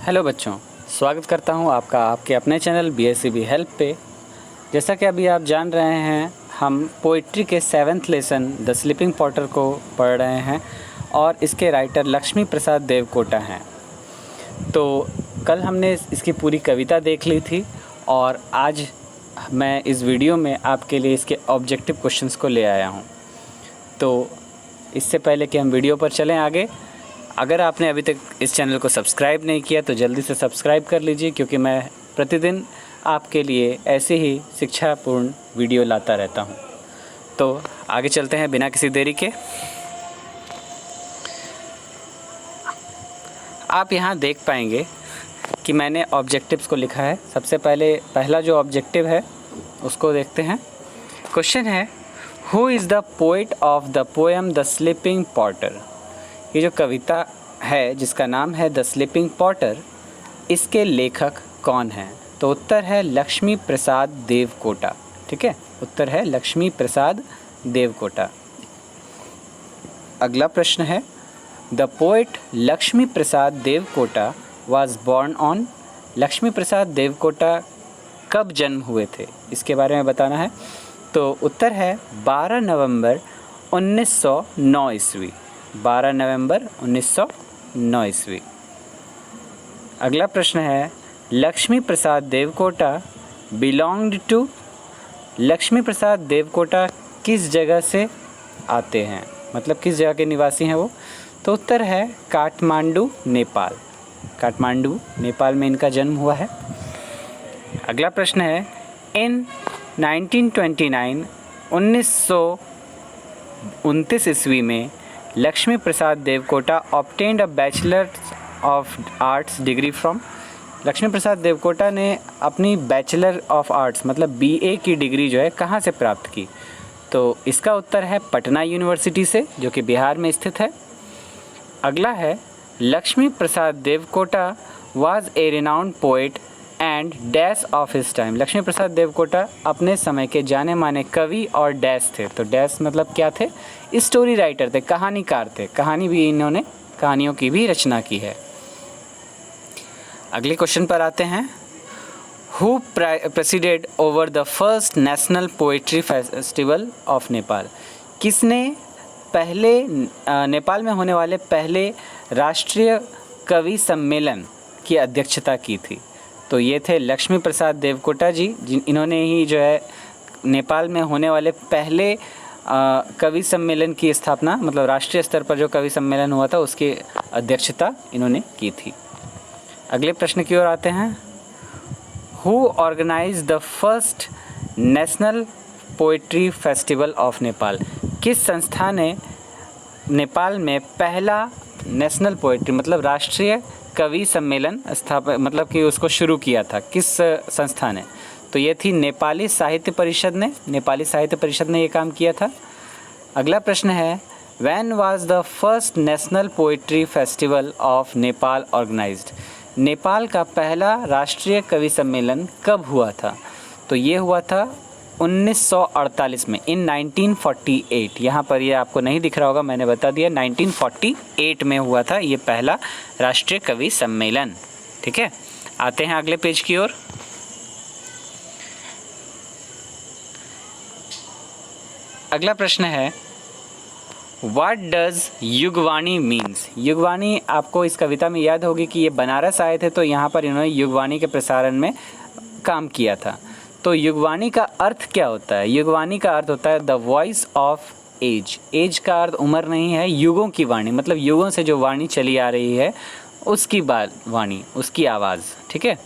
Hello बच्चों, स्वागत करता हूं आपका आपके अपने चैनल BSCB हेल्प पे। जैसा कि अभी आप जान रहे हैं, हम पोइट्री के 7th lesson the sleeping Potter को पढ़ रहे हैं और इसके राइटर लक्ष्मी प्रसाद देवकोटा हैं। तो कल हमने इसकी पूरी कविता देख ली थी और आज मैं इस वीडियो में आपके लिए इसके ऑब्जेक्टिव क्वेश्चंस को ले आया हूं। तो इससे पहले कि हम वीडियो पर चलें आगे, अगर आपने अभी तक इस चैनल को सब्सक्राइब नहीं किया तो जल्दी से सब्सक्राइब कर लीजिए, क्योंकि मैं प्रतिदिन आपके लिए ऐसे ही शिक्षापूर्ण वीडियो लाता रहता हूं। तो आगे चलते हैं बिना किसी देरी के। आप यहां देख पाएंगे कि मैंने ऑब्जेक्टिव्स को लिखा है। सबसे पहले पहला जो ऑब्जेक्टिव है उसको देखते हैं। क्वेश्चन है, who is the poet of the poem the sleeping Potter. ये जो कविता है जिसका नाम है द स्लीपिंग पॉटर, इसके लेखक कौन हैं? तो उत्तर है लक्ष्मी प्रसाद देवकोटा। ठीक है, उत्तर है लक्ष्मी प्रसाद देवकोटा। अगला प्रश्न है, the poet Laxmi Prasad Devkota was born on. Laxmi Prasad Devkota कब जन्म हुए थे, इसके बारे में बताना है। तो उत्तर है 12 नवंबर 1909 ईस्वी। 12 नवंबर 1909 ईस्वी। अगला प्रश्न है, लक्ष्मी प्रसाद देवकोटा बिलोंग्ड टू। लक्ष्मी प्रसाद देवकोटा किस जगह से आते हैं, मतलब किस जगह के निवासी हैं वो? तो उत्तर है काठमांडू, नेपाल। काठमांडू, नेपाल में इनका जन्म हुआ है। अगला प्रश्न है, इन 1929 1929 ईस्वी में Lakshmi Prasad Devkota obtained a bachelor of arts degree from. Lakshmi Prasad Devkota ने अपनी बैचलर ऑफ आर्ट्स मतलब BA की डिग्री जो है कहाँ से प्राप्त की? तो इसका उत्तर है पटना यूनिवर्सिटी से, जो कि बिहार में स्थित है। अगला है, Lakshmi Prasad Devkota was a renowned poet and dash of his time. Lakshmi Prasad Devkota अपने समय के जाने माने कवि और डैश थे। तो डैश मतलब क्या थे? स्टोरी राइटर थे, कहानीकार थे। कहानी भी इन्होंने कहानियों की भी रचना की है। अगले क्वेश्चन पर आते हैं, who preceded over the first national poetry festival of Nepal. किसने पहले नेपाल में होने वाले पहले राष्ट्रीय कवि सम्मेलन की अध्यक्षता की थी? तो ये थे लक्ष्मी प्रसाद देवकोटा जी, इन्होंने ही जो है नेपाल में होने वाले पहले कवि सम्मेलन की स्थापना, मतलब राष्ट्रीय स्तर पर जो कवि सम्मेलन हुआ था उसकी अध्यक्षता इन्होंने की थी। अगले प्रश्न की ओर आते हैं, who organise the first national poetry festival of Nepal. किस संस्था ने नेपाल में पहला नेशनल पोएट्री मतलब राष्ट्रीय कवि सम्मेलन मतलब कि उसको शुरू किया था? किस संस्था ने? तो ये थी नेपाली साहित्य परिषद ने। नेपाली साहित्य परिषद ने ये काम किया था। अगला प्रश्न है, when was the first national poetry festival of Nepal organised. Nepal का पहला राष्ट्रीय कवि सम्मेलन कब हुआ था? तो ये हुआ था 1948 में, इन 1948। यहाँ पर ये आपको नहीं दिख रहा होगा, मैंने बता दिया, 1948 में हुआ था ये पहला राष्ट्रीय कवि सम्मेलन। ठीक है, आते हैं अगले पेज की ओर। अगला प्रश्न है, what does Yugvani means. Yugvani आपको इस कविता में याद होगी कि ये बनारस आए थे, तो यहाँ पर इन्होंने युगवाणी के प्रसारण में काम किया था। तो युगवाणी का अर्थ क्या होता है? युगवाणी का अर्थ होता है the voice of age. Age का अर्थ उम्र नहीं है, युगों की वाणी, मतलब युगों से जो वाणी चली आ रही है उसकी वाणी, उसकी आवाज़। ठीक है,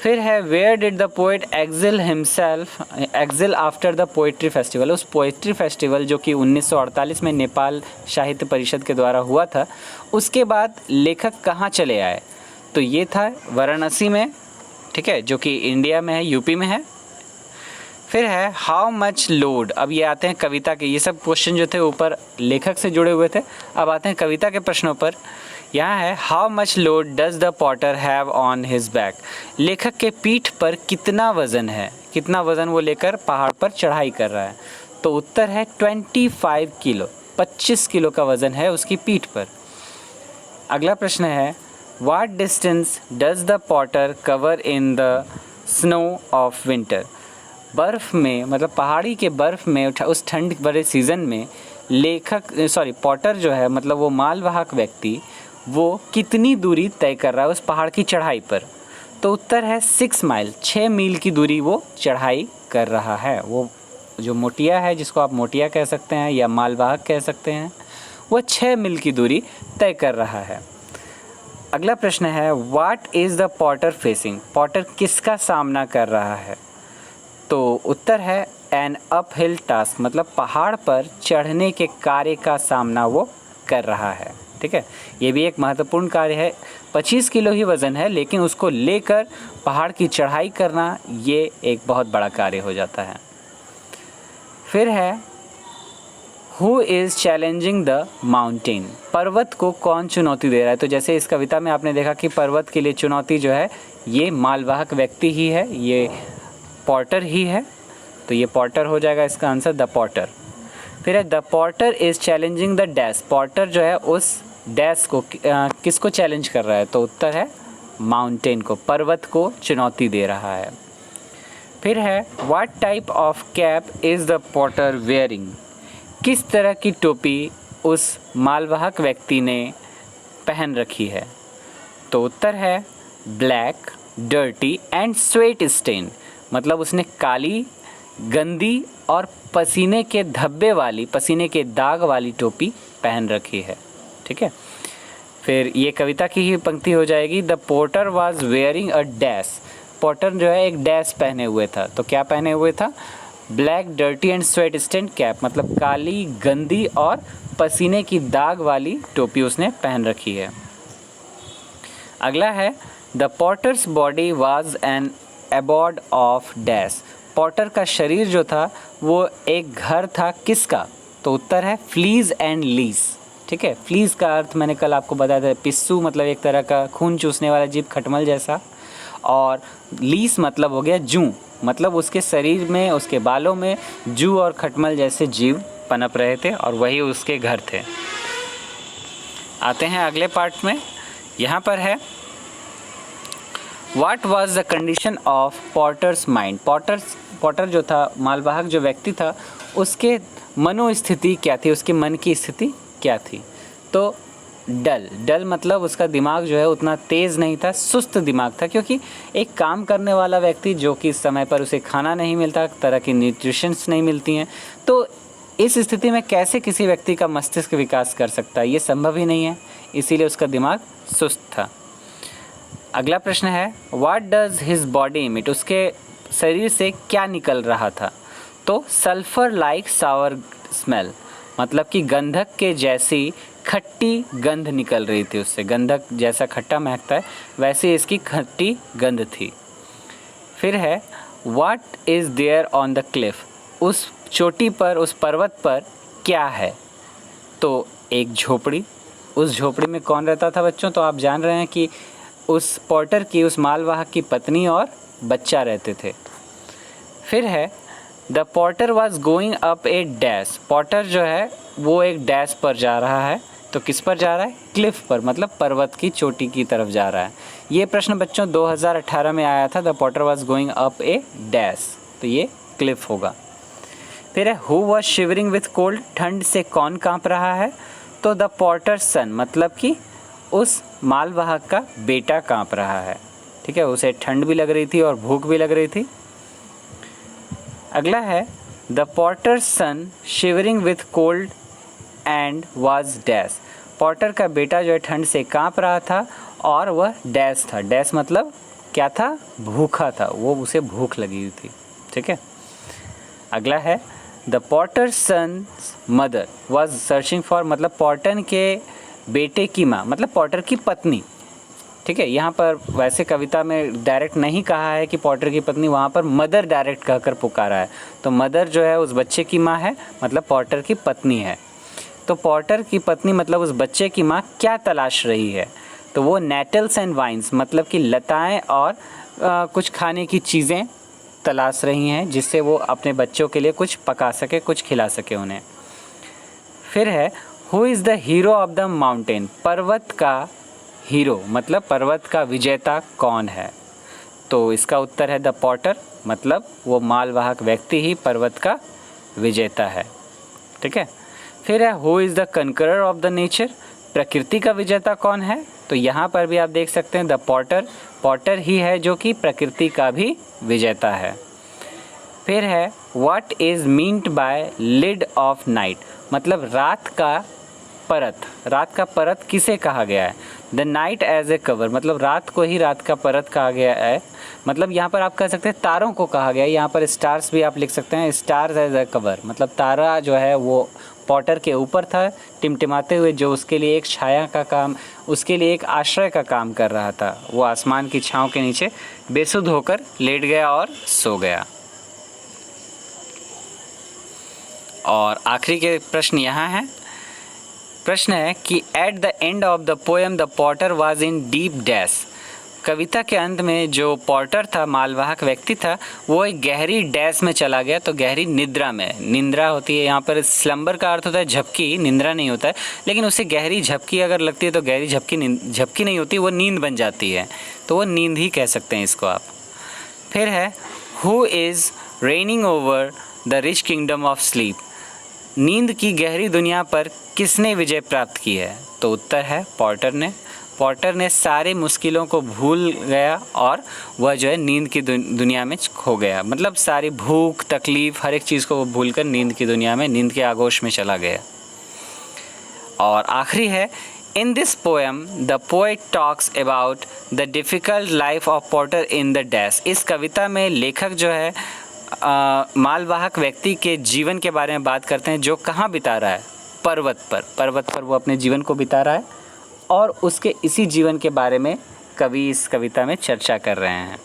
फिर है, where did the poet exile after the poetry festival. उस पोएट्री फेस्टिवल जो कि 1948 में नेपाल साहित्य परिषद के द्वारा हुआ था, उसके बाद लेखक कहाँ चले आए? तो ये था वाराणसी में, ठीक है, जो कि इंडिया में है, यूपी में है। फिर है, हाउ मच लोड। अब ये आते हैं कविता के, ये सब क्वेश्चन जो थे ऊपर लेखक से जुड़े हुए थे। अब आते हैं कविता के प्रश्नों पर। यहाँ है, how much load does the Potter have on his back. लेखक के पीठ पर कितना वज़न है, कितना वज़न वो लेकर पहाड़ पर चढ़ाई कर रहा है? तो उत्तर है 25 किलो, 25 किलो का वज़न है उसकी पीठ पर। अगला प्रश्न है, What distance does the potter cover in the snow of winter? बर्फ़ में मतलब पहाड़ी के बर्फ़ में उस ठंड भरे सीज़न में पॉटर जो है मतलब वो मालवाहक व्यक्ति वो कितनी दूरी तय कर रहा है उस पहाड़ की चढ़ाई पर? तो उत्तर है 6 माइल, 6 मील की दूरी वो चढ़ाई कर रहा है। वो जो मोटिया है, जिसको आप मोटिया कह सकते हैं या मालवाहक कह सकते हैं, वो 6 मील की दूरी तय कर रहा है। अगला प्रश्न है, what is the Potter facing? Potter किसका सामना कर रहा है? तो उत्तर है एन अपहिल टास्क, मतलब पहाड़ पर चढ़ने के कार्य का सामना वो कर रहा है। ठीक है, ये भी एक महत्वपूर्ण कार्य है। 25 किलो ही वज़न है, लेकिन उसको लेकर पहाड़ की चढ़ाई करना ये एक बहुत बड़ा कार्य हो जाता है। फिर है, who is challenging the mountain? पर्वत को कौन चुनौती दे रहा है? तो जैसे इस कविता में आपने देखा कि पर्वत के लिए चुनौती जो है ये मालवाहक व्यक्ति ही है, ये पॉटर ही है। तो ये पॉटर हो जाएगा इसका आंसर, द पॉटर। फिर है, the Potter is challenging the dash. Potter जो है उस डैश को किसको चैलेंज कर रहा है? तो उत्तर है माउंटेन को, पर्वत को चुनौती दे रहा है। फिर है, what type of cap is the Potter wearing? किस तरह की टोपी उस मालवाहक व्यक्ति ने पहन रखी है? तो उत्तर है black, dirty and sweat stain, मतलब उसने काली, गंदी और पसीने के धब्बे वाली, पसीने के दाग वाली टोपी पहन रखी है। ठीक है, फिर ये कविता की ही पंक्ति हो जाएगी, the porter was wearing a dash. Porter जो है एक डैश पहने हुए था। तो क्या पहने हुए था? Black, dirty and sweat stain cap, मतलब काली, गंदी और पसीने की दाग वाली टोपी उसने पहन रखी है। अगला है, the potter's body was an abode of dash. Potter का शरीर जो था वो एक घर था, किसका? तो उत्तर है फ्लीज एंड लीस। ठीक है, फ्लीज का अर्थ मैंने कल आपको बताया था, पिस्सू, मतलब एक तरह का खून चूसने वाला जीव, खटमल जैसा। और लीस मतलब हो गया जूं, मतलब उसके शरीर में, उसके बालों में जू और खटमल जैसे जीव पनप रहे थे और वही उसके घर थे। आते हैं अगले पार्ट में। यहाँ पर है, what was the condition of potter's mind? Potter जो था, मालवाहक जो व्यक्ति था, उसके मनोस्थिति क्या थी, उसके मन की स्थिति क्या थी? तो डल मतलब उसका दिमाग जो है उतना तेज़ नहीं था, सुस्त दिमाग था, क्योंकि एक काम करने वाला व्यक्ति जो कि समय पर उसे खाना नहीं मिलता, तरह की न्यूट्रिशंस नहीं मिलती हैं, तो इस स्थिति में कैसे किसी व्यक्ति का मस्तिष्क विकास कर सकता है? ये संभव ही नहीं है, इसीलिए उसका दिमाग सुस्त था। अगला प्रश्न है, what does his body emit? उसके शरीर से क्या निकल रहा था? तो सल्फर लाइक सावर स्मेल, मतलब कि गंधक के जैसी खट्टी गंध निकल रही थी उससे। गंधक जैसा खट्टा महकता है, वैसे इसकी खट्टी गंध थी। फिर है, what is there on the cliff? उस चोटी पर, उस पर्वत पर क्या है? तो एक झोपड़ी। उस झोपड़ी में कौन रहता था बच्चों? तो आप जान रहे हैं कि उस पॉटर की, उस मालवाहक की पत्नी और बच्चा रहते थे। फिर है, the Potter was going up A dash. Potter जो है वो एक डैश पर जा रहा है। तो किस पर जा रहा है? क्लिफ पर, मतलब पर्वत की चोटी की तरफ जा रहा है। ये प्रश्न बच्चों 2018 में आया था, the Potter was going up A dash, तो ये क्लिफ होगा। फिर है, who was shivering with cold? ठंड से कौन काँप रहा है? तो द पॉटर्स सन, मतलब कि उस मालवाहक का बेटा काँप रहा है। ठीक है, उसे ठंड भी लग रही थी और भूख भी लग रही थी। अगला है, the potter's son shivering with cold and was dash. Potter का बेटा जो है ठंड से काँप रहा था और वह डैश था। डैश मतलब क्या था? भूखा था, वो उसे भूख लगी हुई थी। ठीक है, अगला है, the potter's son's mother was searching for, मतलब पॉटर के बेटे की माँ, मतलब पॉटर की पत्नी। ठीक है, यहाँ पर वैसे कविता में डायरेक्ट नहीं कहा है कि पॉटर की पत्नी, वहाँ पर मदर डायरेक्ट कहकर पुकारा है। तो मदर जो है उस बच्चे की माँ है, मतलब पॉटर की पत्नी है। तो पॉटर की पत्नी मतलब उस बच्चे की माँ क्या तलाश रही है? तो वो नेटल्स एंड वाइन्स, मतलब कि लताएं और कुछ खाने की चीज़ें तलाश रही हैं, जिससे वो अपने बच्चों के लिए कुछ पका सके, कुछ खिला सके उन्हें। फिर है, who is the hero of the mountain? पर्वत का हीरो मतलब पर्वत का विजेता कौन है? तो इसका उत्तर है द पॉटर, मतलब वो मालवाहक व्यक्ति ही पर्वत का विजेता है। ठीक है। फिर है who is the conqueror of the nature, प्रकृति का विजेता कौन है? तो यहाँ पर भी आप देख सकते हैं द पॉटर, पॉटर ही है जो कि प्रकृति का भी विजेता है। फिर है what is meant by lid of night, मतलब रात का परत, रात का परत किसे कहा गया है? The night as a cover, मतलब रात को ही रात का परत कहा गया है। मतलब यहाँ पर आप कह सकते हैं तारों को कहा गया है, यहाँ पर स्टार्स भी आप लिख सकते हैं, स्टार्स एज ए कवर, मतलब तारा जो है वो पॉटर के ऊपर था टिमटिमाते हुए, जो उसके लिए एक छाया का काम, उसके लिए एक आश्रय का काम कर रहा था। वो आसमान की छांव के नीचे बेसुध होकर लेट गया और सो गया। और आखिरी के प्रश्न यहाँ है। प्रश्न है कि at the end of the poem the potter was in deep dash, कविता के अंत में जो पॉटर था, मालवाहक व्यक्ति था, वो एक गहरी डैश में चला गया। तो गहरी निद्रा में, निंद्रा होती है यहाँ पर, स्लम्बर का अर्थ होता है झपकी, निंद्रा नहीं होता है, लेकिन उसे गहरी झपकी अगर लगती है तो गहरी झपकी नहीं होती, वो नींद बन जाती है, तो वो नींद ही कह सकते हैं इसको आप। फिर है who is raining over the rich kingdom of sleep, नींद की गहरी दुनिया पर किसने विजय प्राप्त की है? तो उत्तर है पॉटर ने। पॉटर ने सारी मुश्किलों को भूल गया और वह जो है नींद की दुनिया में खो गया, मतलब सारी भूख तकलीफ़ हर एक चीज़ को वो भूलकर नींद की दुनिया में, नींद के आगोश में चला गया। और आखिरी है in this poem the poet talks about the difficult life of Potter in the dash, इस कविता में लेखक जो है मालवाहक व्यक्ति के जीवन के बारे में बात करते हैं, जो कहाँ बिता रहा है? पर्वत पर, पर्वत पर वो अपने जीवन को बिता रहा है, और उसके इसी जीवन के बारे में कवि इस कविता में चर्चा कर रहे हैं।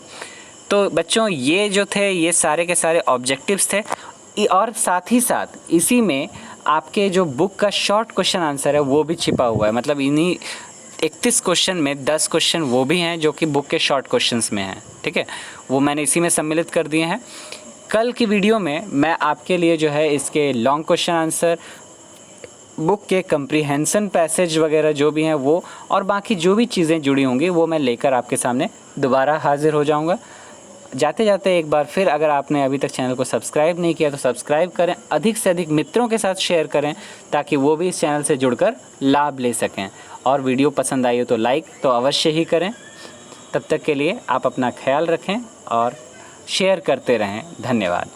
तो बच्चों ये जो थे ये सारे के सारे ऑब्जेक्टिव्स थे, और साथ ही साथ इसी में आपके जो बुक का शॉर्ट क्वेश्चन आंसर है वो भी छिपा हुआ है, मतलब इन्हीं 31 क्वेश्चन में 10 क्वेश्चन वो भी हैं जो कि बुक के शॉर्ट क्वेश्चंस में हैं। ठीक है, वो मैंने इसी में सम्मिलित कर दिए हैं। कल की वीडियो में मैं आपके लिए जो है इसके लॉन्ग क्वेश्चन आंसर, बुक के कंप्रीहेंशन पैसेज वगैरह जो भी हैं वो, और बाकी जो भी चीज़ें जुड़ी होंगी वो मैं लेकर आपके सामने दोबारा हाजिर हो जाऊंगा। जाते जाते एक बार फिर अगर आपने अभी तक चैनल को सब्सक्राइब नहीं किया तो सब्सक्राइब करें, अधिक से अधिक मित्रों के साथ शेयर करें ताकि वो भी इस चैनल से जुड़कर लाभ ले सकें। और वीडियो पसंद आई हो तो लाइक तो अवश्य ही करें। तब तक के लिए आप अपना ख्याल रखें और शेयर करते रहें। धन्यवाद।